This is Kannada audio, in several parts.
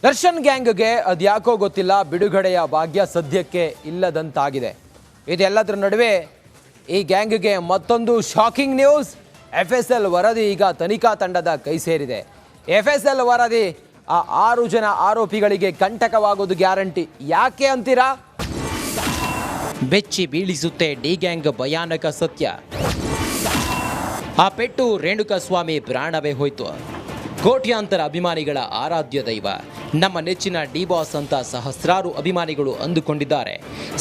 ದರ್ಶನ್ ಗ್ಯಾಂಗ್ಗೆ ಅದ್ಯಾಕೋ ಗೊತ್ತಿಲ್ಲ, ಬಿಡುಗಡೆಯ ಭಾಗ್ಯ ಸದ್ಯಕ್ಕೆ ಇಲ್ಲದಂತಾಗಿದೆ. ಇದೆಲ್ಲದರ ನಡುವೆ ಈ ಗ್ಯಾಂಗ್ಗೆ ಮತ್ತೊಂದು ಶಾಕಿಂಗ್ ನ್ಯೂಸ್. FSL ವರದಿ ಈಗ ತನಿಖಾ ತಂಡದ ಕೈ ಸೇರಿದೆ. FSL ವರದಿ ಆ 6 ಜನ ಆರೋಪಿಗಳಿಗೆ ಕಂಟಕವಾಗೋದು ಗ್ಯಾರಂಟಿ. ಯಾಕೆ ಅಂತೀರಾ? ಬೆಚ್ಚಿ ಬೀಳಿಸುತ್ತೆ ಡಿ ಗ್ಯಾಂಗ್ ಭಯಾನಕ ಸತ್ಯ. ಆ ಪೆಟ್ಟು ರೇಣುಕಾಸ್ವಾಮಿ ಪ್ರಾಣವೇ ಹೋಯ್ತು. ಕೋಟ್ಯಾಂತರ ಅಭಿಮಾನಿಗಳ ಆರಾಧ್ಯ ದೈವ, ನಮ್ಮ ನೆಚ್ಚಿನ ಡಿ ಬಾಸ್ ಅಂತ ಸಹಸ್ರಾರು ಅಭಿಮಾನಿಗಳು ಅಂದುಕೊಂಡಿದ್ದಾರೆ.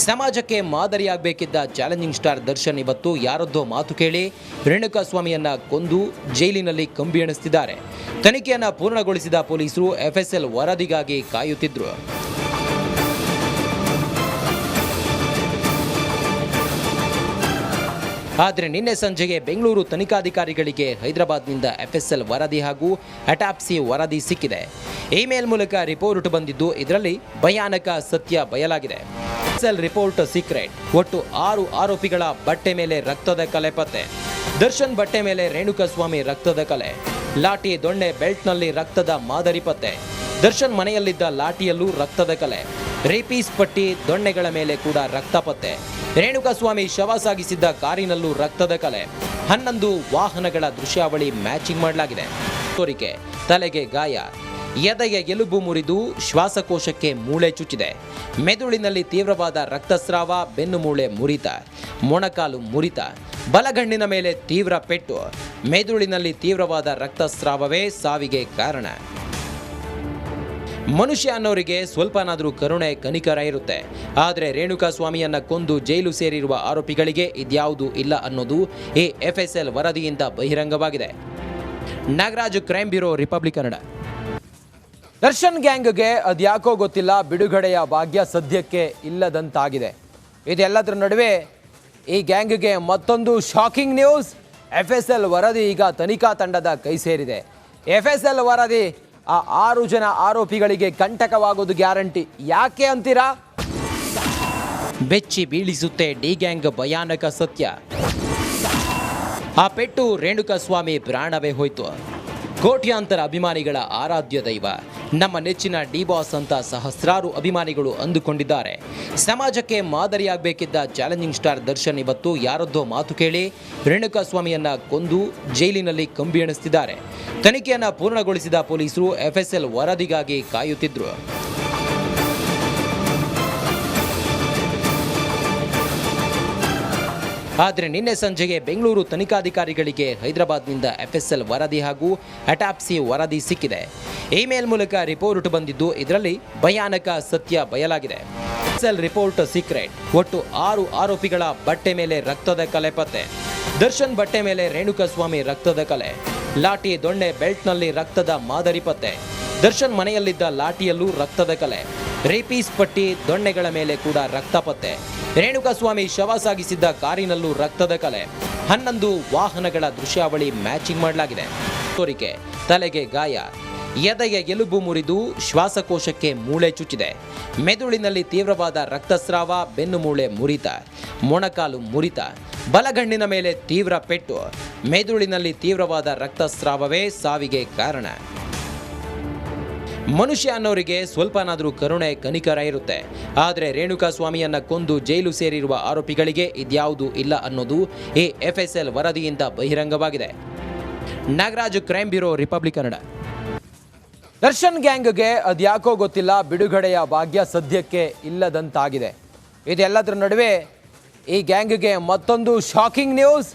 ಸಮಾಜಕ್ಕೆ ಮಾದರಿಯಾಗಬೇಕಿದ್ದ ಚಾಲೆಂಜಿಂಗ್ ಸ್ಟಾರ್ ದರ್ಶನ್ ಇವತ್ತು ಯಾರದ್ದೋ ಮಾತು ಕೇಳಿ ರೇಣುಕಾಸ್ವಾಮಿಯನ್ನ ಕೊಂದು ಜೈಲಿನಲ್ಲಿ ಕಂಬಿ ಎಣಿಸ್ತಿದ್ದಾರೆ. ತನಿಖೆಯನ್ನು ಪೂರ್ಣಗೊಳಿಸಿದ ಪೊಲೀಸರು FSL ವರದಿಗಾಗಿ ಕಾಯುತ್ತಿದ್ರು. ಆದರೆ ನಿನ್ನೆ ಸಂಜೆಗೆ ಬೆಂಗಳೂರು ತನಿಖಾಧಿಕಾರಿಗಳಿಗೆ ಹೈದರಾಬಾದ್ನಿಂದ FSL ವರದಿ ಹಾಗೂ ಅಟಾಪ್ಸಿ ವರದಿ ಸಿಕ್ಕಿದೆ. ಇಮೇಲ್ ಮೂಲಕ ರಿಪೋರ್ಟ್ ಬಂದಿದ್ದು ಇದರಲ್ಲಿ ಭಯಾನಕ ಸತ್ಯ ಬಯಲಾಗಿದೆ. FSL report secret. ಒಟ್ಟು 6 ಆರೋಪಿಗಳ ಬಟ್ಟೆ ಮೇಲೆ ರಕ್ತದ ಕಲೆ ಪತ್ತೆ. ದರ್ಶನ್ ಬಟ್ಟೆ ಮೇಲೆ ರೇಣುಕಾಸ್ವಾಮಿ ರಕ್ತದ ಕಲೆ, ಲಾಠಿ ದೊಣ್ಣೆ ಬೆಲ್ಟ್ನಲ್ಲಿ ರಕ್ತದ ಮಾದರಿ ಪತ್ತೆ. ದರ್ಶನ್ ಮನೆಯಲ್ಲಿದ್ದ ಲಾಠಿಯಲ್ಲೂ ರಕ್ತದ ಕಲೆ, ರೇಪೀಸ್ ಪಟ್ಟಿ ದೊಣ್ಣೆಗಳ ಮೇಲೆ ಕೂಡ ರಕ್ತ ಪತ್ತೆ. ರೇಣುಕಾಸ್ವಾಮಿ ಶವ ಸಾಗಿಸಿದ್ದ ಕಾರಿನಲ್ಲೂ ರಕ್ತದ ಕಲೆ. 11 ವಾಹನಗಳ ದೃಶ್ಯಾವಳಿ ಮ್ಯಾಚಿಂಗ್ ಮಾಡಲಾಗಿದೆ. ತೋರಿಕೆ, ತಲೆಗೆ ಗಾಯ, ಎದೆಗೆ ಎಲುಬು ಮುರಿದು ಶ್ವಾಸಕೋಶಕ್ಕೆ ಮೂಳೆ ಚುಚ್ಚಿದೆ. ಮೆದುಳಿನಲ್ಲಿ ತೀವ್ರವಾದ ರಕ್ತಸ್ರಾವ, ಬೆನ್ನು ಮೂಳೆ ಮುರಿತ, ಮೊಣಕಾಲು ಮುರಿತ, ಬಲಗಣ್ಣಿನ ಮೇಲೆ ತೀವ್ರ ಪೆಟ್ಟು. ಮೆದುಳಿನಲ್ಲಿ ತೀವ್ರವಾದ ರಕ್ತಸ್ರಾವವೇ ಸಾವಿಗೆ ಕಾರಣ. ಮನುಷ್ಯ ಅನ್ನೋರಿಗೆ ಸ್ವಲ್ಪನಾದರೂ ಕರುಣೆ ಕನಿಕರ ಇರುತ್ತೆ. ಆದರೆ ರೇಣುಕಾಸ್ವಾಮಿಯನ್ನ ಕೊಂದು ಜೈಲು ಸೇರಿರುವ ಆರೋಪಿಗಳಿಗೆ ಇದ್ಯಾವುದೂ ಇಲ್ಲ ಅನ್ನೋದು ಈ FSL ವರದಿಯಿಂದ ಬಹಿರಂಗವಾಗಿದೆ. Nagaraj, crime bureau, republic Kannada. Darshan ಗ್ಯಾಂಗ್ಗೆ ಅದ್ಯಾಕೋ ಗೊತ್ತಿಲ್ಲ, ಬಿಡುಗಡೆಯ ಭಾಗ್ಯ ಸದ್ಯಕ್ಕೆ ಇಲ್ಲದಂತಾಗಿದೆ. ಇದೆಲ್ಲದರ ನಡುವೆ ಈ ಗ್ಯಾಂಗ್ಗೆ ಮತ್ತೊಂದು ಶಾಕಿಂಗ್ ನ್ಯೂಸ್. FSL ವರದಿ ಈಗ ತನಿಖಾ ತಂಡದ ಕೈ ಸೇರಿದೆ. FSL ವರದಿ ಆ 6 ಜನ ಆರೋಪಿಗಳಿಗೆ ಕಂಟಕವಾಗೋದು ಗ್ಯಾರಂಟಿ. ಯಾಕೆ ಅಂತೀರಾ? ಬೆಚ್ಚಿ ಬೀಳಿಸುತ್ತೆ ಡಿ ಗ್ಯಾಂಗ್ ಭಯಾನಕ ಸತ್ಯ. ಆ ಪೆಟ್ಟು ರೇಣುಕಾಸ್ವಾಮಿ ಪ್ರಾಣವೇ ಹೋಯ್ತು. ಕೋಟ್ಯಾಂತರ ಅಭಿಮಾನಿಗಳ ಆರಾಧ್ಯ ದೈವ, ನಮ್ಮ ನೆಚ್ಚಿನ ಡಿ ಬಾಸ್ ಅಂತ ಸಹಸ್ರಾರು ಅಭಿಮಾನಿಗಳು ಅಂದುಕೊಂಡಿದ್ದಾರೆ. ಸಮಾಜಕ್ಕೆ ಮಾದರಿಯಾಗಬೇಕಿದ್ದ ಚಾಲೆಂಜಿಂಗ್ ಸ್ಟಾರ್ ದರ್ಶನ್ ಇವತ್ತು ಯಾರದ್ದೋ ಮಾತು ಕೇಳಿ ರೇಣುಕಾಸ್ವಾಮಿಯನ್ನ ಕೊಂದು ಜೈಲಿನಲ್ಲಿ ಕಂಬಿ ಎಣಿಸ್ತಿದ್ದಾರೆ. ತನಿಖೆಯನ್ನು ಪೂರ್ಣಗೊಳಿಸಿದ ಪೊಲೀಸರು FSL ವರದಿಗಾಗಿ ಕಾಯುತ್ತಿದ್ರು. ಆದರೆ ನಿನ್ನೆ ಸಂಜೆಗೆ ಬೆಂಗಳೂರು ತನಿಖಾಧಿಕಾರಿಗಳಿಗೆ ಹೈದರಾಬಾದ್ನಿಂದ FSL ವರದಿ ಹಾಗೂ ಅಟಾಪ್ಸಿ ವರದಿ ಸಿಕ್ಕಿದೆ. ಇಮೇಲ್ ಮೂಲಕ ರಿಪೋರ್ಟ್ ಬಂದಿದ್ದು ಇದರಲ್ಲಿ ಭಯಾನಕ ಸತ್ಯ ಬಯಲಾಗಿದೆ. FSL report secret. ಒಟ್ಟು 6 ಆರೋಪಿಗಳ ಬಟ್ಟೆ ಮೇಲೆ ರಕ್ತದ ಕಲೆ ಪತ್ತೆ. ದರ್ಶನ್ ಬಟ್ಟೆ ಮೇಲೆ ರೇಣುಕಾಸ್ವಾಮಿ ರಕ್ತದ ಕಲೆ, ಲಾಠಿ ದೊಣ್ಣೆ ಬೆಲ್ಟ್ನಲ್ಲಿ ರಕ್ತದ ಮಾದರಿ ಪತ್ತೆ. ದರ್ಶನ್ ಮನೆಯಲ್ಲಿದ್ದ ಲಾಠಿಯಲ್ಲೂ ರಕ್ತದ ಕಲೆ, ರೇಪೀಸ್ ಪಟ್ಟಿ ದೊಣ್ಣೆಗಳ ಮೇಲೆ ಕೂಡ ರಕ್ತ ಪತ್ತೆ. ರೇಣುಕಾಸ್ವಾಮಿ ಶವ ಸಾಗಿಸಿದ್ದ ಕಾರಿನಲ್ಲೂ ರಕ್ತದ ಕಲೆ. 11 ವಾಹನಗಳ ದೃಶ್ಯಾವಳಿ ಮ್ಯಾಚಿಂಗ್ ಮಾಡಲಾಗಿದೆ. ತೋರಿಕೆ, ತಲೆಗೆ ಗಾಯ, ಎದೆಗೆ ಎಲುಬು ಮುರಿದು ಶ್ವಾಸಕೋಶಕ್ಕೆ ಮೂಳೆ ಚುಚ್ಚಿದೆ. ಮೆದುಳಿನಲ್ಲಿ ತೀವ್ರವಾದ ರಕ್ತಸ್ರಾವ, ಬೆನ್ನು ಮೂಳೆ ಮುರಿತ, ಮೊಣಕಾಲು ಮುರಿತ, ಬಲಗಣ್ಣಿನ ಮೇಲೆ ತೀವ್ರ ಪೆಟ್ಟು. ಮೆದುಳಿನಲ್ಲಿ ತೀವ್ರವಾದ ರಕ್ತಸ್ರಾವವೇ ಸಾವಿಗೆ ಕಾರಣ. ಮನುಷ್ಯ ಅನ್ನೋರಿಗೆ ಸ್ವಲ್ಪನಾದರೂ ಕರುಣೆ ಕನಿಕರ ಇರುತ್ತೆ. ಆದರೆ ರೇಣುಕಾಸ್ವಾಮಿಯನ್ನ ಕೊಂದು ಜೈಲು ಸೇರಿರುವ ಆರೋಪಿಗಳಿಗೆ ಇದ್ಯಾವುದೂ ಇಲ್ಲ ಅನ್ನೋದು ಈ FSL ವರದಿಯಿಂದ ಬಹಿರಂಗವಾಗಿದೆ. Nagaraj, crime bureau, republic Kannada. Darshan ಗ್ಯಾಂಗ್ಗೆ ಅದ್ಯಾಕೋ ಗೊತ್ತಿಲ್ಲ, ಬಿಡುಗಡೆಯ ಭಾಗ್ಯ ಸದ್ಯಕ್ಕೆ ಇಲ್ಲದಂತಾಗಿದೆ. ಇದೆಲ್ಲದರ ನಡುವೆ ಈ ಗ್ಯಾಂಗ್ಗೆ ಮತ್ತೊಂದು ಶಾಕಿಂಗ್ ನ್ಯೂಸ್.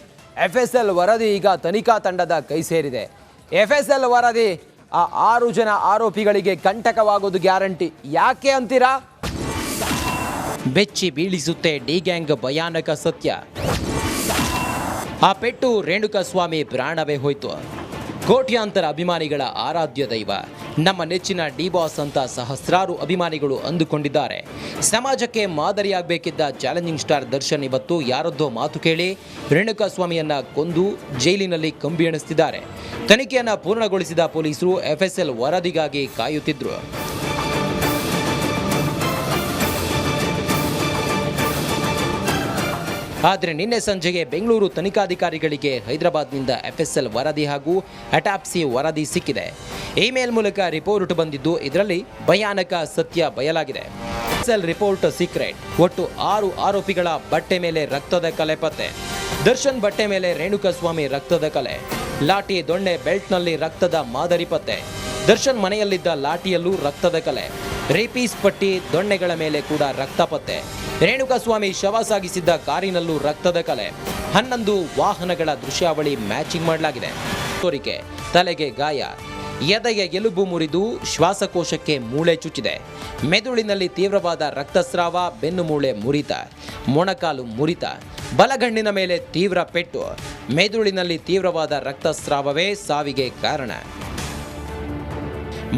FSL ವರದಿ ಈಗ ತನಿಖಾ ತಂಡದ ಕೈ ಸೇರಿದೆ. FSL ವರದಿ ಆ 6 ಜನ ಆರೋಪಿಗಳಿಗೆ ಕಂಟಕವಾಗೋದು ಗ್ಯಾರಂಟಿ. ಯಾಕೆ ಅಂತೀರಾ? ಬೆಚ್ಚಿ ಬೀಳಿಸುತ್ತೆ ಡಿ ಗ್ಯಾಂಗ್ ಭಯಾನಕ ಸತ್ಯ. ಆ ಪೆಟ್ಟು ರೇಣುಕಾಸ್ವಾಮಿ ಪ್ರಾಣವೇ ಹೋಯ್ತು. ಕೋಟ್ಯಾಂತರ ಅಭಿಮಾನಿಗಳ ಆರಾಧ್ಯ ದೈವ, ನಮ್ಮ ನೆಚ್ಚಿನ ಡಿ ಬಾಸ್ ಅಂತ ಸಹಸ್ರಾರು ಅಭಿಮಾನಿಗಳು ಅಂದುಕೊಂಡಿದ್ದಾರೆ. ಸಮಾಜಕ್ಕೆ ಮಾದರಿಯಾಗಬೇಕಿದ್ದ ಚಾಲೆಂಜಿಂಗ್ ಸ್ಟಾರ್ ದರ್ಶನ್ ಇವತ್ತು ಯಾರದ್ದೋ ಮಾತು ಕೇಳಿ ರೇಣುಕಾಸ್ವಾಮಿಯನ್ನ ಕೊಂದು ಜೈಲಿನಲ್ಲಿ ಕಂಬಿ ಎಣಿಸ್ತಿದ್ದಾರೆ. ತನಿಖೆಯನ್ನು ಪೂರ್ಣಗೊಳಿಸಿದ ಪೊಲೀಸರು FSL ವರದಿಗಾಗಿ ಕಾಯುತ್ತಿದ್ರು. ಆದರೆ ನಿನ್ನೆ ಸಂಜೆಗೆ ಬೆಂಗಳೂರು ತನಿಖಾಧಿಕಾರಿಗಳಿಗೆ ಹೈದರಾಬಾದ್ನಿಂದ FSL ವರದಿ ಹಾಗೂ ಅಟಾಪ್ಸಿ ವರದಿ ಸಿಕ್ಕಿದೆ. ಇಮೇಲ್ ಮೂಲಕ ರಿಪೋರ್ಟ್ ಬಂದಿದ್ದು ಇದರಲ್ಲಿ ಭಯಾನಕ ಸತ್ಯ ಬಯಲಾಗಿದೆ. FSL report secret. ಒಟ್ಟು 6 ಆರೋಪಿಗಳ ಬಟ್ಟೆ ಮೇಲೆ ರಕ್ತದ ಕಲೆ ಪತ್ತೆ. ದರ್ಶನ್ ಬಟ್ಟೆ ಮೇಲೆ ರೇಣುಕಾಸ್ವಾಮಿ ರಕ್ತದ ಕಲೆ. ಲಾಠಿ ದೊಣ್ಣೆ ಬೆಲ್ಟ್ನಲ್ಲಿ ರಕ್ತದ ಮಾದರಿ ಪತ್ತೆ. ದರ್ಶನ್ ಮನೆಯಲ್ಲಿದ್ದ ಲಾಠಿಯಲ್ಲೂ ರಕ್ತದ ಕಲೆ. ರೇಪೀಸ್ ಪಟ್ಟಿ ದೊಣ್ಣೆಗಳ ಮೇಲೆ ಕೂಡ ರಕ್ತ ಪತ್ತೆ. ರೇಣುಕಾಸ್ವಾಮಿ ಶವ ಸಾಗಿಸಿದ್ದ ಕಾರಿನಲ್ಲೂ ರಕ್ತದ ಕಲೆ. 11 ವಾಹನಗಳ ದೃಶ್ಯಾವಳಿ ಮ್ಯಾಚಿಂಗ್ ಮಾಡಲಾಗಿದೆ. ತೋರಿಕೆ ತಲೆಗೆ ಗಾಯ, ಎದೆಗೆ ಎಲುಬು ಮುರಿದು ಶ್ವಾಸಕೋಶಕ್ಕೆ ಮೂಳೆ ಚುಚ್ಚಿದೆ. ಮೆದುಳಿನಲ್ಲಿ ತೀವ್ರವಾದ ರಕ್ತಸ್ರಾವ, ಬೆನ್ನು ಮೂಳೆ ಮುರಿತ, ಮೊಣಕಾಲು ಮುರಿತ, ಬಲಗಣ್ಣಿನ ಮೇಲೆ ತೀವ್ರ ಪೆಟ್ಟು. ಮೆದುಳಿನಲ್ಲಿ ತೀವ್ರವಾದ ರಕ್ತಸ್ರಾವವೇ ಸಾವಿಗೆ ಕಾರಣ.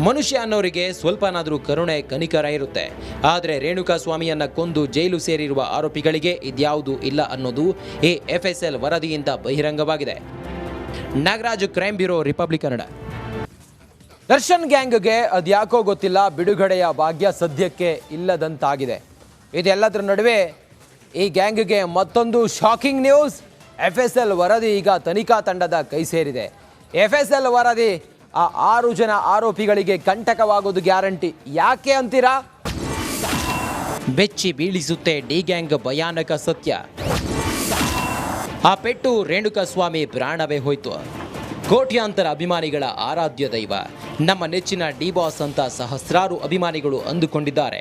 ಮನುಷ್ಯ ಅನ್ನೋರಿಗೆ ಸ್ವಲ್ಪನಾದರೂ ಕರುಣೆ ಕನಿಕರ ಇರುತ್ತೆ. ಆದರೆ ರೇಣುಕಾಸ್ವಾಮಿಯನ್ನ ಕೊಂದು ಜೈಲು ಸೇರಿರುವ ಆರೋಪಿಗಳಿಗೆ ಇದ್ಯಾವುದೂ ಇಲ್ಲ ಅನ್ನೋದು ಈ ಎಫ್ಎಸ್ಎಲ್ ವರದಿಯಿಂದ ಬಹಿರಂಗವಾಗಿದೆ. Nagaraj, crime bureau, republic Kannada. Darshan ಗ್ಯಾಂಗ್ಗೆ ಅದ್ಯಾಕೋ ಗೊತ್ತಿಲ್ಲ, ಬಿಡುಗಡೆಯ ಭಾಗ್ಯ ಸದ್ಯಕ್ಕೆ ಇಲ್ಲದಂತಾಗಿದೆ. ಇದೆಲ್ಲದರ ನಡುವೆ ಈ ಗ್ಯಾಂಗ್ಗೆ ಮತ್ತೊಂದು ಶಾಕಿಂಗ್ ನ್ಯೂಸ್. ಎಫ್ಎಸ್ಎಲ್ ವರದಿ ಈಗ ತನಿಖಾ ತಂಡದ ಕೈ ಸೇರಿದೆ. ಎಫ್ಎಸ್ಎಲ್ ವರದಿ ಆ 6 ಜನ ಆರೋಪಿಗಳಿಗೆ ಕಂಟಕವಾಗೋದು ಗ್ಯಾರಂಟಿ. ಯಾಕೆ ಅಂತೀರಾ? ಬೆಚ್ಚಿ ಬೀಳಿಸುತ್ತೆ ಡಿ ಗ್ಯಾಂಗ್ ಭಯಾನಕ ಸತ್ಯ. ಆ ಪೆಟ್ಟು ರೇಣುಕಾಸ್ವಾಮಿ ಪ್ರಾಣವೇ ಹೋಯ್ತು. ಕೋಟ್ಯಾಂತರ ಅಭಿಮಾನಿಗಳ ಆರಾಧ್ಯ ದೈವ, ನಮ್ಮ ನೆಚ್ಚಿನ ಡಿ ಬಾಸ್ ಅಂತ ಸಹಸ್ರಾರು ಅಭಿಮಾನಿಗಳು ಅಂದುಕೊಂಡಿದ್ದಾರೆ.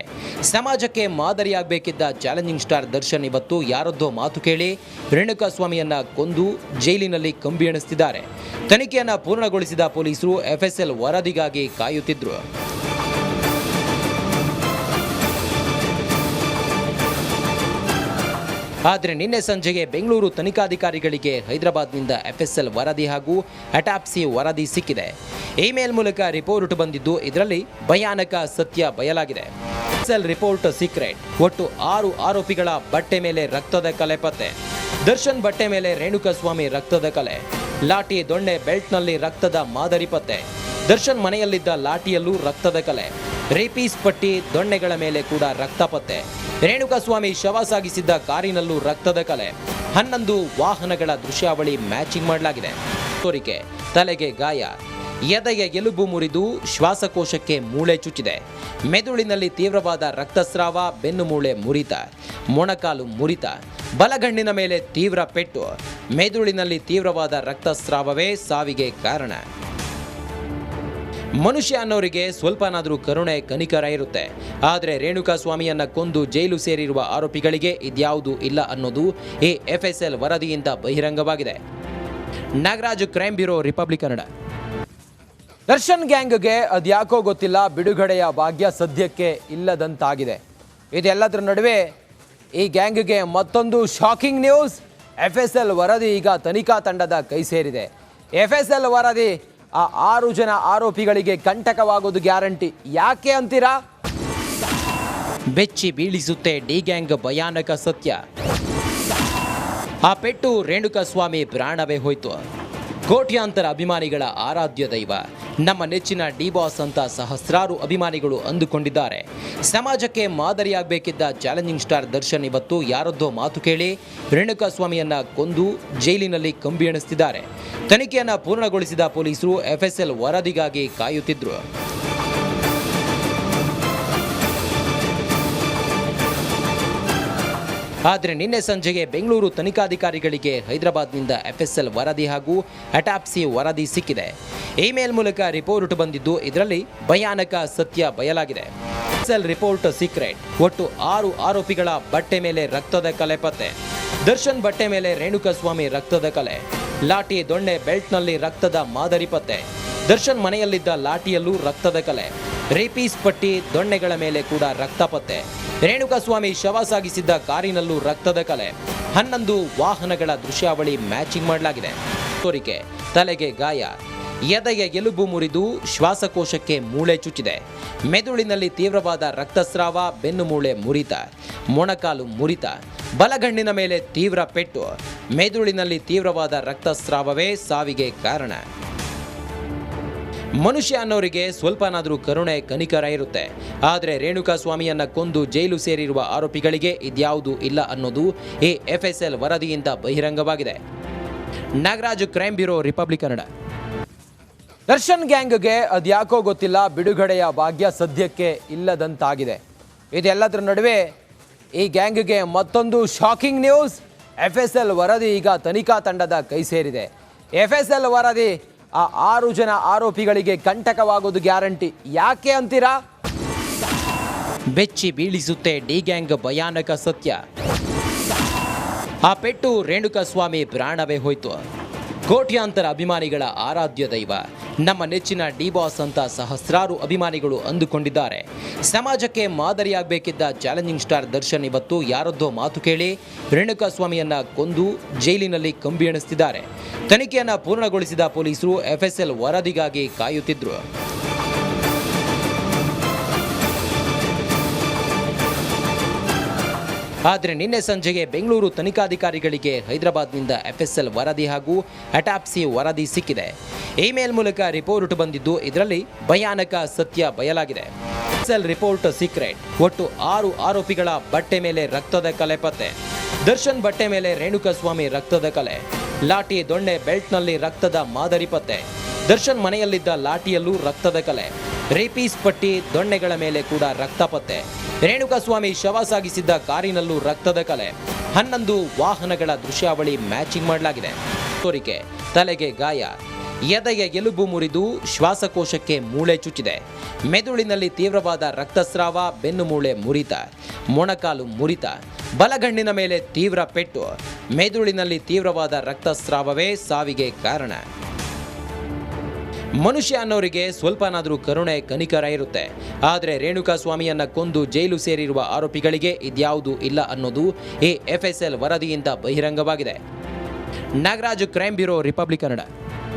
ಸಮಾಜಕ್ಕೆ ಮಾದರಿಯಾಗಬೇಕಿದ್ದ ಚಾಲೆಂಜಿಂಗ್ ಸ್ಟಾರ್ ದರ್ಶನ್ ಇವತ್ತು ಯಾರದ್ದೋ ಮಾತು ಕೇಳಿ ರೇಣುಕಾಸ್ವಾಮಿಯನ್ನ ಕೊಂದು ಜೈಲಿನಲ್ಲಿ ಕಂಬಿ ಎಣಿಸ್ತಿದ್ದಾರೆ. ತನಿಖೆಯನ್ನು ಪೂರ್ಣಗೊಳಿಸಿದ ಪೊಲೀಸರು ಎಫ್ಎಸ್ಎಲ್ ವರದಿಗಾಗಿ ಕಾಯುತ್ತಿದ್ರು. ಆದರೆ ನಿನ್ನೆ ಸಂಜೆಗೆ ಬೆಂಗಳೂರು ತನಿಖಾಧಿಕಾರಿಗಳಿಗೆ ಹೈದರಾಬಾದ್ನಿಂದ ಎಫ್ಎಸ್ಎಲ್ ವರದಿ ಹಾಗೂ ಅಟಾಪ್ಸಿ ವರದಿ ಸಿಕ್ಕಿದೆ. ಇಮೇಲ್ ಮೂಲಕ ರಿಪೋರ್ಟ್ ಬಂದಿದ್ದು ಇದರಲ್ಲಿ ಭಯಾನಕ ಸತ್ಯ ಬಯಲಾಗಿದೆ. FSL report secret. ಒಟ್ಟು 6 ಆರೋಪಿಗಳ ಬಟ್ಟೆ ಮೇಲೆ ರಕ್ತದ ಕಲೆ ಪತ್ತೆ. ದರ್ಶನ್ ಬಟ್ಟೆ ಮೇಲೆ ರೇಣುಕಾಸ್ವಾಮಿ ರಕ್ತದ ಕಲೆ. ಲಾಠಿ ದೊಣ್ಣೆ ಬೆಲ್ಟ್ನಲ್ಲಿ ರಕ್ತದ ಮಾದರಿ ಪತ್ತೆ. ದರ್ಶನ್ ಮನೆಯಲ್ಲಿದ್ದ ಲಾಠಿಯಲ್ಲೂ ರಕ್ತದ ಕಲೆ. ರೇಪೀಸ್ ಪಟ್ಟಿ ದೊಣ್ಣೆಗಳ ಮೇಲೆ ಕೂಡ ರಕ್ತ ಪತ್ತೆ. ರೇಣುಕಾಸ್ವಾಮಿ ಶವ ಸಾಗಿಸಿದ್ದ ಕಾರಿನಲ್ಲೂ ರಕ್ತದ ಕಲೆ. 11 ವಾಹನಗಳ ದೃಶ್ಯಾವಳಿ ಮ್ಯಾಚಿಂಗ್ ಮಾಡಲಾಗಿದೆ. ತೋರಿಕೆ ತಲೆಗೆ ಗಾಯ, ಎದೆಗೆ ಎಲುಬು ಮುರಿದು ಶ್ವಾಸಕೋಶಕ್ಕೆ ಮೂಳೆ ಚುಚ್ಚಿದೆ. ಮೆದುಳಿನಲ್ಲಿ ತೀವ್ರವಾದ ರಕ್ತಸ್ರಾವ, ಬೆನ್ನು ಮೂಳೆ ಮುರಿತ, ಮೊಣಕಾಲು ಮುರಿತ, ಬಲಗಣ್ಣಿನ ಮೇಲೆ ತೀವ್ರ ಪೆಟ್ಟು. ಮೆದುಳಿನಲ್ಲಿ ತೀವ್ರವಾದ ರಕ್ತಸ್ರಾವವೇ ಸಾವಿಗೆ ಕಾರಣ. ಮನುಷ್ಯ ಅನ್ನೋರಿಗೆ ಸ್ವಲ್ಪನಾದರೂ ಕರುಣೆ ಕನಿಕರ ಇರುತ್ತೆ. ಆದರೆ ರೇಣುಕಾಸ್ವಾಮಿಯನ್ನ ಕೊಂದು ಜೈಲು ಸೇರಿರುವ ಆರೋಪಿಗಳಿಗೆ ಇದ್ಯಾವುದೂ ಇಲ್ಲ ಅನ್ನೋದು ಈ ಎಫ್ಎಸ್ಎಲ್ ವರದಿಯಿಂದ ಬಹಿರಂಗವಾಗಿದೆ. Nagaraj, crime bureau, republic Kannada. Darshan ಗ್ಯಾಂಗ್ಗೆ ಅದ್ಯಾಕೋ ಗೊತ್ತಿಲ್ಲ, ಬಿಡುಗಡೆಯ ಭಾಗ್ಯ ಸದ್ಯಕ್ಕೆ ಇಲ್ಲದಂತಾಗಿದೆ. ಇದೆಲ್ಲದರ ನಡುವೆ ಈ ಗ್ಯಾಂಗ್ಗೆ ಮತ್ತೊಂದು ಶಾಕಿಂಗ್ ನ್ಯೂಸ್. ಎಫ್ಎಸ್ಎಲ್ ವರದಿ ಈಗ ತನಿಖಾ ತಂಡದ ಕೈ ಸೇರಿದೆ. ಎಫ್ಎಸ್ಎಲ್ ವರದಿ ಆ 6 ಜನ ಆರೋಪಿಗಳಿಗೆ ಕಂಟಕವಾಗೋದು ಗ್ಯಾರಂಟಿ. ಯಾಕೆ ಅಂತೀರಾ? ಬೆಚ್ಚಿ ಬೀಳಿಸುತ್ತೆ ಡಿ ಗ್ಯಾಂಗ್ ಭಯಾನಕ ಸತ್ಯ. ಆ ಪೆಟ್ಟು ರೇಣುಕಾಸ್ವಾಮಿ ಪ್ರಾಣವೇ ಹೋಯ್ತು. ಕೋಟ್ಯಾಂತರ ಅಭಿಮಾನಿಗಳ ಆರಾಧ್ಯ ದೈವ, ನಮ್ಮ ನೆಚ್ಚಿನ ಡಿ ಬಾಸ್ ಅಂತ ಸಹಸ್ರಾರು ಅಭಿಮಾನಿಗಳು ಅಂದುಕೊಂಡಿದ್ದಾರೆ. ಸಮಾಜಕ್ಕೆ ಮಾದರಿಯಾಗಬೇಕಿದ್ದ ಚಾಲೆಂಜಿಂಗ್ ಸ್ಟಾರ್ ದರ್ಶನ್ ಇವತ್ತು ಯಾರದ್ದೋ ಮಾತು ಕೇಳಿ ರೇಣುಕಾಸ್ವಾಮಿಯನ್ನ ಕೊಂದು ಜೈಲಿನಲ್ಲಿ ಕಂಬಿ ಎಣಿಸ್ತಿದ್ದಾರೆ. ತನಿಖೆಯನ್ನು ಪೂರ್ಣಗೊಳಿಸಿದ ಪೊಲೀಸರು ಎಫ್ಎಸ್ಎಲ್ ವರದಿಗಾಗಿ ಕಾಯುತ್ತಿದ್ರು. ಆದರೆ ನಿನ್ನೆ ಸಂಜೆಗೆ ಬೆಂಗಳೂರು ತನಿಖಾಧಿಕಾರಿಗಳಿಗೆ ಹೈದರಾಬಾದ್ನಿಂದ ಎಫ್ಎಸ್ಎಲ್ ವರದಿ ಹಾಗೂ ಅಟಾಪ್ಸಿ ವರದಿ ಸಿಕ್ಕಿದೆ. ಇಮೇಲ್ ಮೂಲಕ ರಿಪೋರ್ಟ್ ಬಂದಿದ್ದು ಇದರಲ್ಲಿ ಭಯಾನಕ ಸತ್ಯ ಬಯಲಾಗಿದೆ. FSL report secret. ಒಟ್ಟು 6 ಆರೋಪಿಗಳ ಬಟ್ಟೆ ಮೇಲೆ ರಕ್ತದ ಕಲೆ ಪತ್ತೆ. ದರ್ಶನ್ ಬಟ್ಟೆ ಮೇಲೆ ರೇಣುಕಾಸ್ವಾಮಿ ರಕ್ತದ ಕಲೆ. ಲಾಠಿ ದೊಣ್ಣೆ ಬೆಲ್ಟ್ನಲ್ಲಿ ರಕ್ತದ ಮಾದರಿ ಪತ್ತೆ. ದರ್ಶನ್ ಮನೆಯಲ್ಲಿದ್ದ ಲಾಠಿಯಲ್ಲೂ ರಕ್ತದ ಕಲೆ. ರೇಪೀಸ್ ಪಟ್ಟಿ ದೊಣ್ಣೆಗಳ ಮೇಲೆ ಕೂಡ ರಕ್ತ ಪತ್ತೆ. ರೇಣುಕಾಸ್ವಾಮಿ ಶವ ಸಾಗಿಸಿದ್ದ ಕಾರಿನಲ್ಲೂ ರಕ್ತದ ಕಲೆ. 11 ವಾಹನಗಳ ದೃಶ್ಯಾವಳಿ ಮ್ಯಾಚಿಂಗ್ ಮಾಡಲಾಗಿದೆ. ತೋರಿಕೆ ತಲೆಗೆ ಗಾಯ, ಎದೆಗೆ ಎಲುಬು ಮುರಿದು ಶ್ವಾಸಕೋಶಕ್ಕೆ ಮೂಳೆ ಚುಚ್ಚಿದೆ. ಮೆದುಳಿನಲ್ಲಿ ತೀವ್ರವಾದ ರಕ್ತಸ್ರಾವ, ಬೆನ್ನು ಮೂಳೆ ಮುರಿತ, ಮೊಣಕಾಲು ಮುರಿತ, ಬಲಗಣ್ಣಿನ ಮೇಲೆ ತೀವ್ರ ಪೆಟ್ಟು. ಮೆದುಳಿನಲ್ಲಿ ತೀವ್ರವಾದ ರಕ್ತಸ್ರಾವವೇ ಸಾವಿಗೆ ಕಾರಣ. ಮನುಷ್ಯ ಅನ್ನೋರಿಗೆ ಸ್ವಲ್ಪನಾದರೂ ಕರುಣೆ ಕನಿಕರ ಇರುತ್ತೆ. ಆದರೆ ರೇಣುಕಾಸ್ವಾಮಿಯನ್ನ ಕೊಂದು ಜೈಲು ಸೇರಿರುವ ಆರೋಪಿಗಳಿಗೆ ಇದ್ಯಾವುದೂ ಇಲ್ಲ ಅನ್ನೋದು ಈ ಎಫ್ಎಸ್ಎಲ್ ವರದಿಯಿಂದ ಬಹಿರಂಗವಾಗಿದೆ. Nagaraj, crime bureau, republic Kannada. Darshan ಗ್ಯಾಂಗ್ಗೆ ಅದ್ಯಾಕೋ ಗೊತ್ತಿಲ್ಲ, ಬಿಡುಗಡೆಯ ಭಾಗ್ಯ ಸದ್ಯಕ್ಕೆ ಇಲ್ಲದಂತಾಗಿದೆ. ಇದೆಲ್ಲದರ ನಡುವೆ ಈ ಗ್ಯಾಂಗ್ಗೆ ಮತ್ತೊಂದು ಶಾಕಿಂಗ್ ನ್ಯೂಸ್. FSL ವರದಿ ಈಗ ತನಿಖಾ ತಂಡದ ಕೈ ಸೇರಿದೆ. FSL ವರದಿ ಆ 6 ಜನ ಆರೋಪಿಗಳಿಗೆ ಕಂಟಕವಾಗೋದು ಗ್ಯಾರಂಟಿ. ಯಾಕೆ ಅಂತೀರಾ? ಬೆಚ್ಚಿ ಬೀಳಿಸುತ್ತೆ ಡಿ ಗ್ಯಾಂಗ್ ಭಯಾನಕ ಸತ್ಯ. ಆ ಪೆಟ್ಟು ರೇಣುಕಾಸ್ವಾಮಿ ಪ್ರಾಣವೇ ಹೋಯ್ತು. ಕೋಟ್ಯಾಂತರ ಅಭಿಮಾನಿಗಳ ಆರಾಧ್ಯ ದೈವ, ನಮ್ಮ ನೆಚ್ಚಿನ ಡಿ ಬಾಸ್ ಅಂತ ಸಹಸ್ರಾರು ಅಭಿಮಾನಿಗಳು ಅಂದುಕೊಂಡಿದ್ದಾರೆ. ಸಮಾಜಕ್ಕೆ ಮಾದರಿಯಾಗಬೇಕಿದ್ದ ಚಾಲೆಂಜಿಂಗ್ ಸ್ಟಾರ್ ದರ್ಶನ್ ಇವತ್ತು ಯಾರದ್ದೋ ಮಾತು ಕೇಳಿ ರೇಣುಕಾಸ್ವಾಮಿಯನ್ನ ಕೊಂದು ಜೈಲಿನಲ್ಲಿ ಕಂಬಿ ಎಣಿಸ್ತಿದ್ದಾರೆ. ತನಿಖೆಯನ್ನು ಪೂರ್ಣಗೊಳಿಸಿದ ಪೊಲೀಸರು FSL ವರದಿಗಾಗಿ ಕಾಯುತ್ತಿದ್ರು. ಆದರೆ ನಿನ್ನೆ ಸಂಜೆಗೆ ಬೆಂಗಳೂರು ತನಿಖಾಧಿಕಾರಿಗಳಿಗೆ ಹೈದರಾಬಾದ್ನಿಂದ FSL ವರದಿ ಹಾಗೂ ಅಟಾಪ್ಸಿ ವರದಿ ಸಿಕ್ಕಿದೆ. ಇಮೇಲ್ ಮೂಲಕ ರಿಪೋರ್ಟ್ ಬಂದಿದ್ದು ಇದರಲ್ಲಿ ಭಯಾನಕ ಸತ್ಯ ಬಯಲಾಗಿದೆ. FSL report secret. ಒಟ್ಟು 6 ಆರೋಪಿಗಳ ಬಟ್ಟೆ ಮೇಲೆ ರಕ್ತದ ಕಲೆ ಪತ್ತೆ. ದರ್ಶನ್ ಬಟ್ಟೆ ಮೇಲೆ ರೇಣುಕಾಸ್ವಾಮಿ ರಕ್ತದ ಕಲೆ, ಲಾಠಿ ದೊಣ್ಣೆ ಬೆಲ್ಟ್ನಲ್ಲಿ ರಕ್ತದ ಮಾದರಿ ಪತ್ತೆ. ದರ್ಶನ್ ಮನೆಯಲ್ಲಿದ್ದ ಲಾಠಿಯಲ್ಲೂ ರಕ್ತದ ಕಲೆ, ರೇಪೀಸ್ ಪಟ್ಟಿ ದೊಣ್ಣೆಗಳ ಮೇಲೆ ಕೂಡ ರಕ್ತ ಪತ್ತೆ. ರೇಣುಕಾಸ್ವಾಮಿ ಶವ ಸಾಗಿಸಿದ್ದ ಕಾರಿನಲ್ಲೂ ರಕ್ತದ ಕಲೆ. 11 ವಾಹನಗಳ ದೃಶ್ಯಾವಳಿ ಮ್ಯಾಚಿಂಗ್ ಮಾಡಲಾಗಿದೆ. ತೋರಿಕೆ, ತಲೆಗೆ ಗಾಯ, ಎದೆಗೆ ಎಲುಬು ಮುರಿದು ಶ್ವಾಸಕೋಶಕ್ಕೆ ಮೂಳೆ ಚುಚ್ಚಿದೆ. ಮೆದುಳಿನಲ್ಲಿ ತೀವ್ರವಾದ ರಕ್ತಸ್ರಾವ, ಬೆನ್ನು ಮೂಳೆ ಮುರಿತ, ಮೊಣಕಾಲು ಮುರಿತ, ಬಲಗಣ್ಣಿನ ಮೇಲೆ ತೀವ್ರ ಪೆಟ್ಟು. ಮೆದುಳಿನಲ್ಲಿ ತೀವ್ರವಾದ ರಕ್ತಸ್ರಾವವೇ ಸಾವಿಗೆ ಕಾರಣ. ಮನುಷ್ಯ ಅನ್ನೋರಿಗೆ ಸ್ವಲ್ಪನಾದರೂ ಕರುಣೆ ಕನಿಕರ ಇರುತ್ತೆ. ಆದರೆ ರೇಣುಕಾಸ್ವಾಮಿಯನ್ನ ಕೊಂದು ಜೈಲು ಸೇರಿರುವ ಆರೋಪಿಗಳಿಗೆ ಇದ್ಯಾವುದೂ ಇಲ್ಲ ಅನ್ನೋದು ಈ FSL ವರದಿಯಿಂದ ಬಹಿರಂಗವಾಗಿದೆ. Nagaraj, crime bureau, republic Kannada.